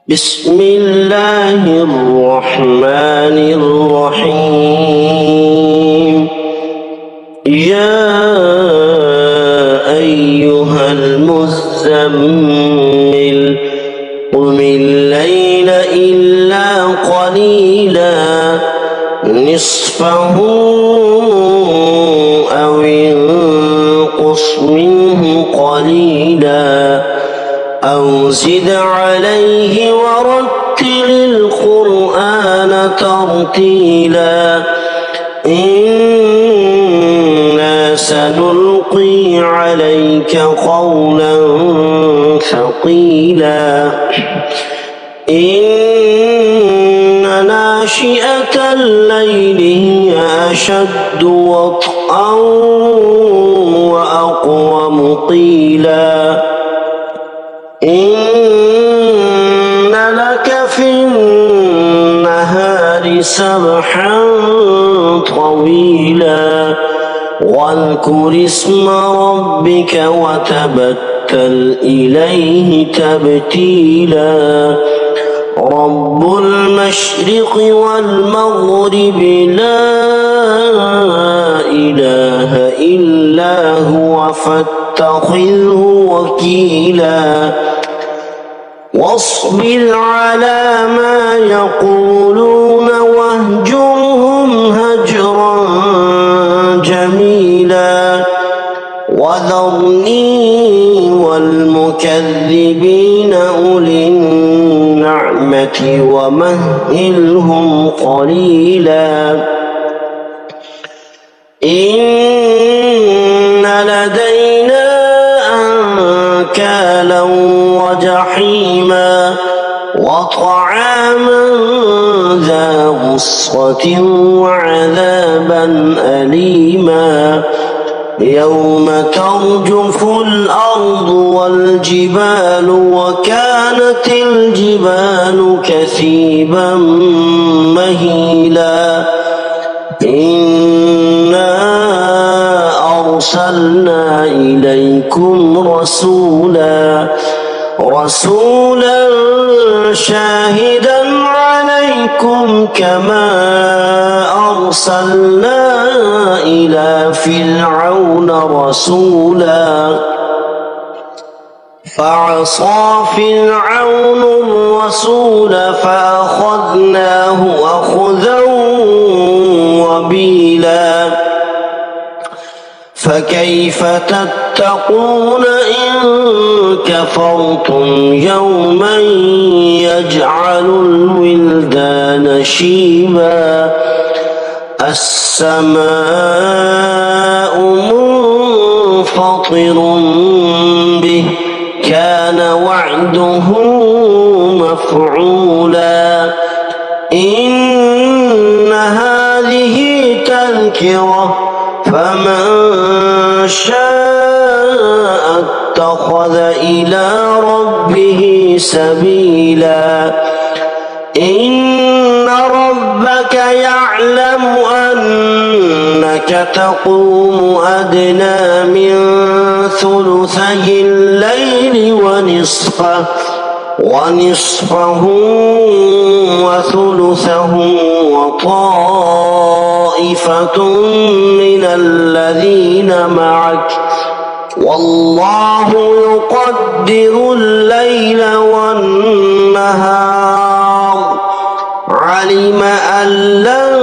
بسم الله الرحمن الرحيم. يا أيها المزمل قم الليل إلا قليلا نصفه أو انقص منه قليلا أو زد عليه ورتل القرآن ترتيلا إنا سنلقي عليك قولا ثقيلا إن ناشئة الليل هي أشد وطئا وأقوم قيلا إن لك في النهار سبحا طويلا واذكر اسم ربك وتبتل إليه تبتيلا رب المشرق والمغرب لا إله إلا هو فاتخذه وكيلا واصبر على ما يقولون واهجرهم هجرا جميلا وذرني والمكذبين أولي النعمة ومهلهم قليلا إن لدينا أنكالا وجحيما وطعاما ذا غصة وعذابا أليما يوم ترجف الأرض والجبال وكانت الجبال كثيبا مهيلا إنا أرسلنا إليكم رسولا شاهدا عليكم كما أرسلنا إلى فرعون رسولا فعصى فرعون الرسول فأخذناه أخذا وبيلا فكيف تتقون إن كفرتم يوما يجعل الولدان شيبا السماء منفطر به كان وعده مفعولا إن هذه تذكرة فمن شاء اتخذ إلى ربه سبيلا إن ربك يعلم أنك تقوم أدنى من ثلثي الليل ونصفه وثلثه وطائفة من الذين معك والله يقدر الليل والنهار علم أن لن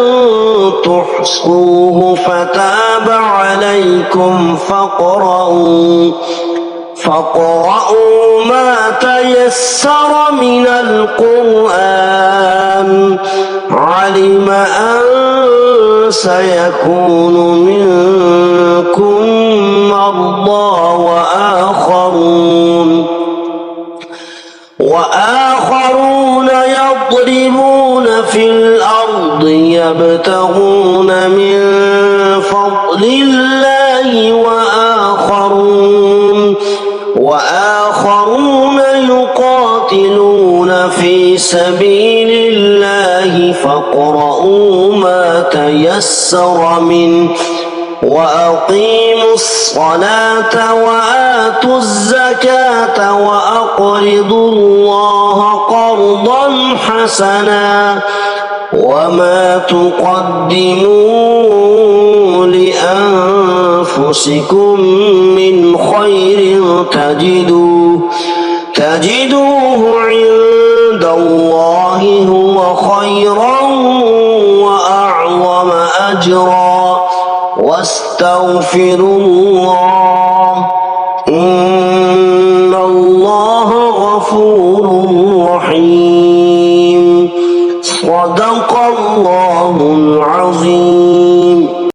تحصوه فتاب عليكم فاقرؤوا ما تيسر من القرآن علم أن سيكون منكم مرضى وآخرون يضربون في الأرض يبتغون من فضل الله وآخرون يقاتلون في سبيل الله فاقرؤوا ما تيسر منه وأقيموا الصلاة وآتوا الزكاة وأقرضوا الله قرضا حسنا وما تقدموا لأنفسكم من خير تجدوه عند الله هو خيرا وأعظم أجرا واستغفروا الله